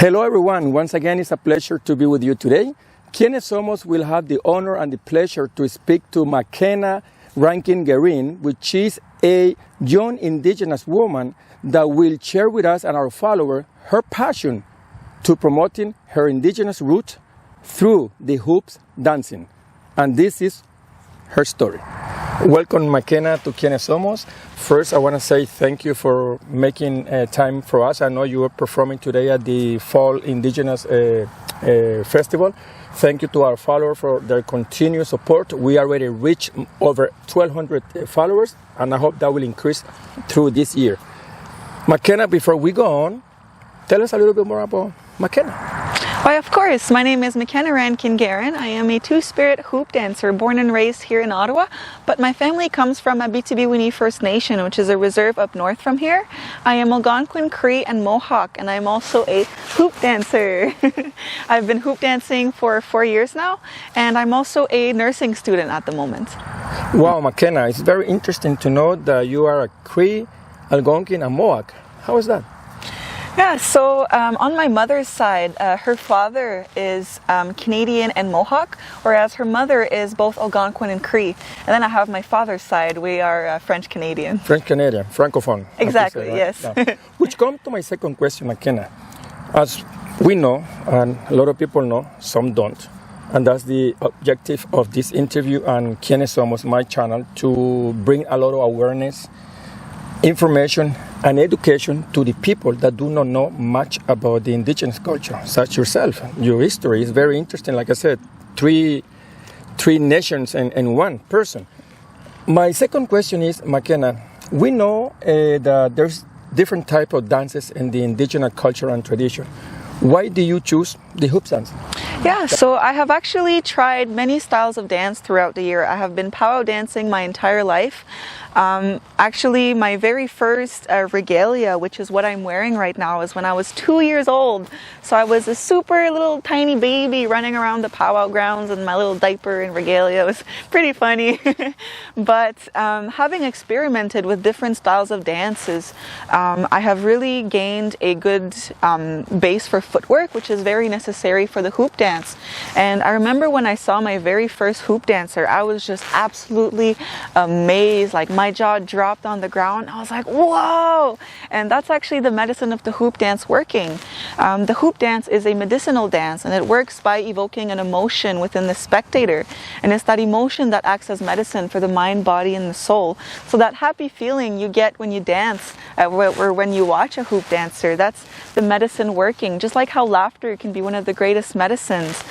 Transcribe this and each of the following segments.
Hello everyone, once again it's a pleasure to be with you today. Quienes Somos will have the honor and the pleasure to speak to Makhena Rankin Guerin, which is a young indigenous woman that will share with us and our followers her passion to promoting her indigenous roots through the hoops dancing. And this is her story. Welcome, Makhena, to Quienes Somos. First, I want to say thank you for making time for us. I know you are performing today at the Fall Indigenous Festival. Thank you to our followers for their continued support. We already reached over 1,200 followers, and I hope that will increase through this year. Makhena, before we go on, tell us a little bit more about Makhena. Why, of course. My name is Makhena Rankin Guerin. I am a two-spirit hoop dancer born and raised here in Ottawa, but my family comes from Abitibi-Winnie First Nation, which is a reserve up north from here. I am Algonquin, Cree, and Mohawk, and I'm also a hoop dancer. I've been hoop dancing for 4 years now, and I'm also a nursing student at the moment. Wow, Makhena, it's very interesting to know that you are a Cree, Algonquin, and Mohawk. How is that? Yeah, so on my mother's side, her father is Canadian and Mohawk, whereas her mother is both Algonquin and Cree. And then I have my father's side, we are French-Canadian. French-Canadian, Francophone. Exactly, say, right? yes. Yeah. Which comes to my second question, Makhena. As we know, and a lot of people know, some don't, and that's the objective of this interview and Quienes Somos, my channel, to bring a lot of awareness, information and education to the people that do not know much about the indigenous culture, such yourself. Your history is very interesting. Like I said, three nations and one person. My second question is, Makhena, we know that there's different type of dances in the indigenous culture and tradition. Why do you choose the hoop dance? Yeah, so I have actually tried many styles of dance throughout the year. I have been powwow dancing my entire life. Actually, my very first regalia, which is what I'm wearing right now, is when I was 2 years old. So I was a super little tiny baby running around the powwow grounds in my little diaper and regalia. It was pretty funny. But having experimented with different styles of dances, I have really gained a good base for footwork, which is very necessary for the hoop dance. And I remember when I saw my very first hoop dancer, I was just absolutely amazed. Like, my jaw dropped on the ground. I was like, whoa! And that's actually the medicine of the hoop dance working. The hoop dance is a medicinal dance, and it works by evoking an emotion within the spectator. And it's that emotion that acts as medicine for the mind, body, and the soul. So that happy feeling you get when you dance, or when you watch a hoop dancer, that's the medicine working. Just like how laughter can be one of the greatest medicines,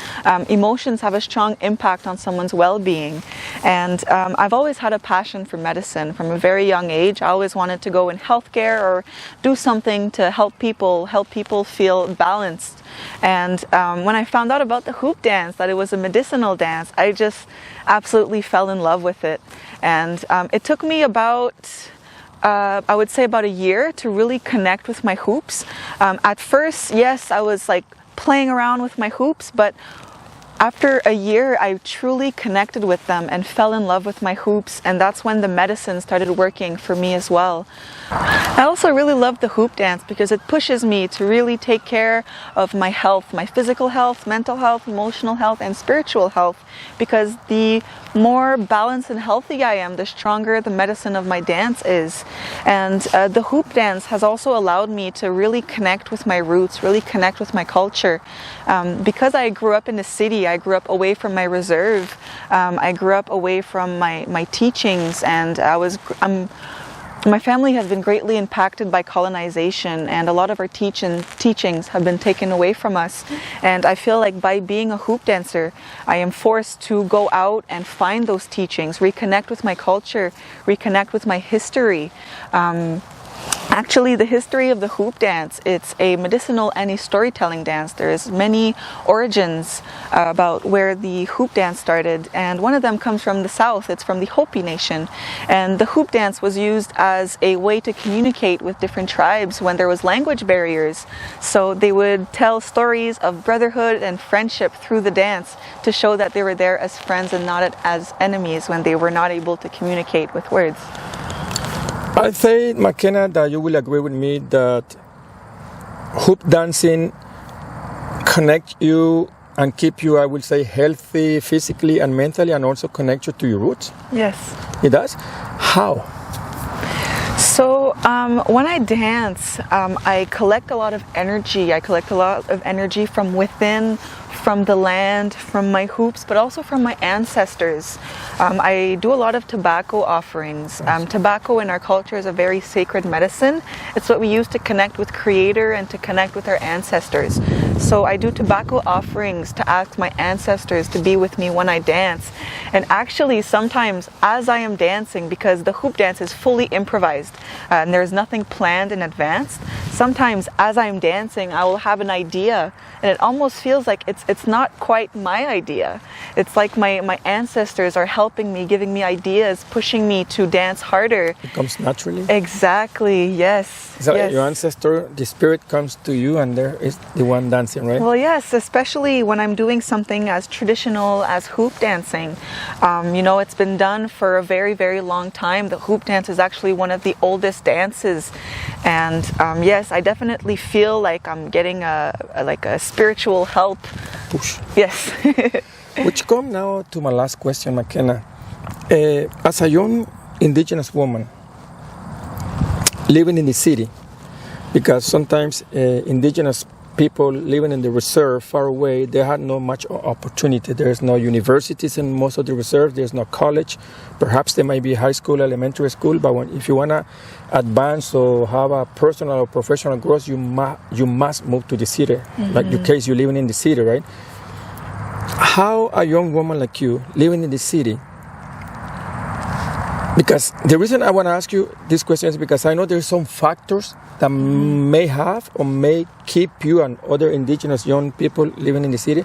emotions have a strong impact on someone's well-being. And I've always had a passion for medicine from a very young age. I always wanted to go in healthcare or do something to help people feel balanced. And when I found out about the hoop dance, that it was a medicinal dance, I just absolutely fell in love with it. And it took me about I would say about a year to really connect with my hoops. At first, yes, I was like playing around with my hoops, but after a year, I truly connected with them and fell in love with my hoops, and that's when the medicine started working for me as well. I also really love the hoop dance because it pushes me to really take care of my health, my physical health, mental health, emotional health, and spiritual health, because the more balanced and healthy I am, the stronger the medicine of my dance is. And the hoop dance has also allowed me to really connect with my roots, really connect with my culture. Because I grew up in the city, I grew up away from my reserve, I grew up away from my teachings, and my family has been greatly impacted by colonization, and a lot of our teachings have been taken away from us. And I feel like by being a hoop dancer, I am forced to go out and find those teachings, reconnect with my culture, reconnect with my history. Actually, the history of the hoop dance, it's a medicinal and a storytelling dance. There's many origins about where the hoop dance started, and one of them comes from the south. It's from the Hopi Nation, and the hoop dance was used as a way to communicate with different tribes when there was language barriers. So they would tell stories of brotherhood and friendship through the dance to show that they were there as friends and not as enemies when they were not able to communicate with words. I think, Makhena, that you will agree with me that hoop dancing connect you and keep you, I will say, healthy physically and mentally, and also connect you to your roots? Yes. It does? How? So when I dance, I collect a lot of energy. I collect a lot of energy from within, from the land, from my hoops, but also from my ancestors. I do a lot of tobacco offerings. Tobacco in our culture is a very sacred medicine. It's what we use to connect with Creator and to connect with our ancestors. So I do tobacco offerings to ask my ancestors to be with me when I dance. And actually sometimes as I am dancing, because the hoop dance is fully improvised and there's nothing planned in advance, sometimes as I'm dancing I will have an idea and it almost feels like it's not quite my idea. It's like my ancestors are helping me, giving me ideas, pushing me to dance harder. It comes naturally? Exactly, yes. So yes. your ancestor, the spirit comes to you and there is the one dancing, right? Well, yes, especially when I'm doing something as traditional as hoop dancing. It's been done for a very, very long time. The hoop dance is actually one of the oldest dances. And yes, I definitely feel like I'm getting a spiritual help. Push. Yes. Which come now to my last question, Makhena. As a young Indigenous woman living in the city, because sometimes Indigenous people living in the reserve far away, they had no much opportunity. There's no universities in most of the reserve. There's no college. Perhaps there might be high school, elementary school, but if you want to advance or have a personal or professional growth, you must move to the city. Mm-hmm. Like your case, you're living in the city, right? How a young woman like you living in the city, because the reason I want to ask you this question is because I know there's some factors that may have or may keep you and other Indigenous young people living in the city.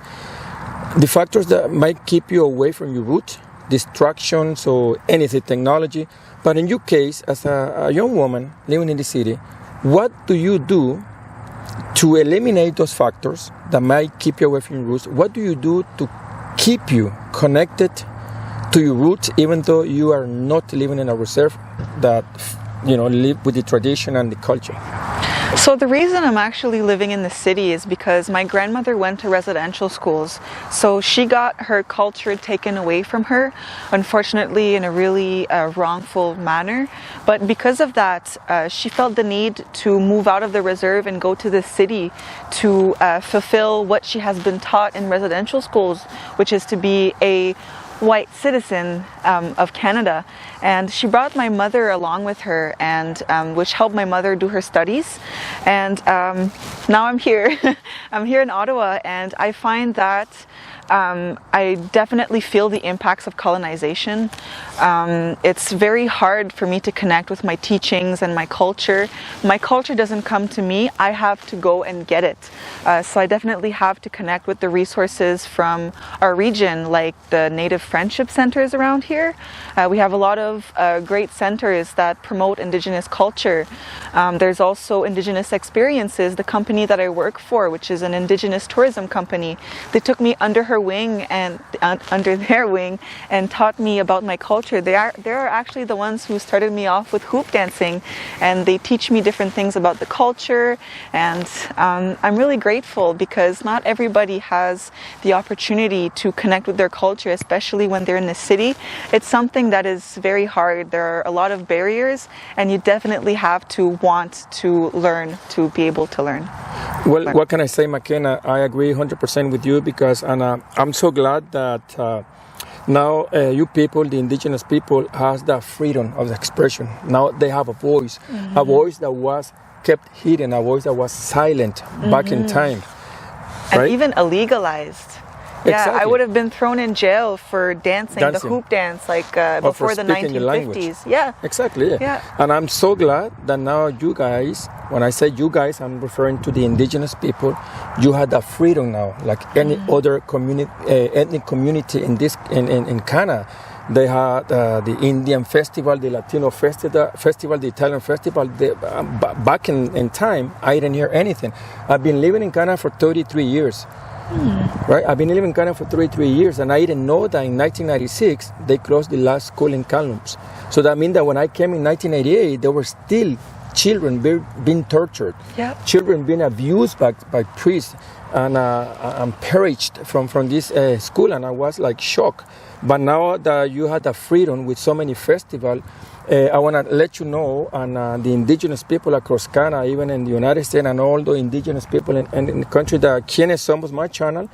The factors that might keep you away from your roots, distractions or anything, technology. But in your case, as a young woman living in the city, what do you do to eliminate those factors that might keep you away from your roots? What do you do to keep you connected to your roots, even though you are not living in a reserve that, live with the tradition and the culture? So the reason I'm actually living in the city is because my grandmother went to residential schools. So she got her culture taken away from her, unfortunately in a really wrongful manner. But because of that, she felt the need to move out of the reserve and go to the city to fulfill what she has been taught in residential schools, which is to be a white citizen of Canada. And she brought my mother along with her, and which helped my mother do her studies. And now I'm here. I'm here in Ottawa, and I find that I definitely feel the impacts of colonization. It's very hard for me to connect with my teachings and my culture. My culture doesn't come to me. I have to go and get it. So I definitely have to connect with the resources from our region, like the Native Friendship Centers around here. We have a lot of great centers that promote Indigenous culture. There's also Indigenous Experiences, the company that I work for, which is an Indigenous tourism company. They took me under her wing and under their wing and taught me about my culture. They are actually the ones who started me off with hoop dancing, and they teach me different things about the culture. And I'm really grateful because not everybody has the opportunity to connect with their culture, especially when they're in the city. It's something that is very hard. There are a lot of barriers, and you definitely have to want to learn to be able to learn. Well, what can I say, Makhena? I agree 100% with you because I'm so glad that now you people, the Indigenous people, has that freedom of expression. Now they have a voice that was kept hidden, a voice that was silent back in time. And right? even illegalized. Yeah, Exactly. I would have been thrown in jail for dancing. The hoop dance, before the 1950s. Yeah, exactly. Yeah. And I'm so glad that now you guys, when I say you guys, I'm referring to the Indigenous people. You had that freedom now, like any other community, ethnic community in Canada. They had the Indian festival, the Latino festival, the Italian festival. Back in time, I didn't hear anything. I've been living in Canada for 33 years. Right, I've been living in Canada for 33 years, and I didn't know that in 1996 they closed the last school in Kamloops. So that means that when I came in 1988, they were still children being tortured, children being abused by priests and perished from this school, and I was like shocked. But now that you had the freedom with so many festivals, I want to let you know, and the indigenous people across Canada, even in the United States, and all the indigenous people in the country, that Quienes, Somos, my channel,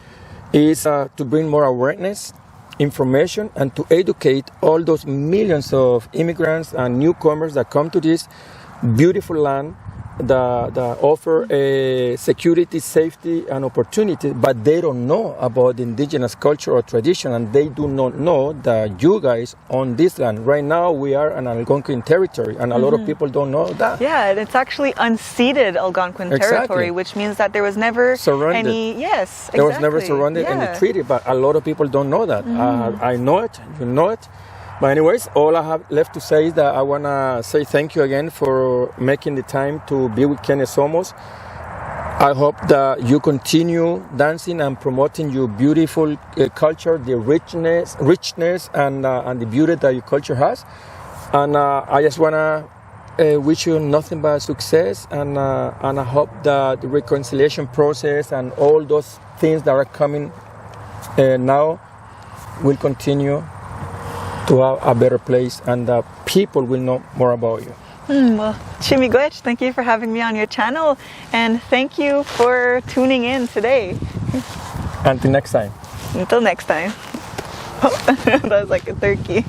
is to bring more awareness, information, and to educate all those millions of immigrants and newcomers that come to this beautiful land that offer security, safety, and opportunity, but they don't know about the indigenous culture or tradition, and they do not know that you guys own this land. Right now, we are an Algonquin territory, and a lot of people don't know that. Yeah, and it's actually unceded Algonquin territory, which means that there was never surrounded. There was never surrounded in the treaty, but a lot of people don't know that. I know it, you know it. But anyways, all I have left to say is that I want to say thank you again for making the time to be with Quienes Somos. I hope that you continue dancing and promoting your beautiful culture, the richness and the beauty that your culture has. And I just want to wish you nothing but success, and I hope that the reconciliation process and all those things that are coming now will continue to have a better place, and people will know more about you. Well, Chimigwech, thank you for having me on your channel, and thank you for tuning in today. Until next time. Until next time. Oh, that was like a turkey.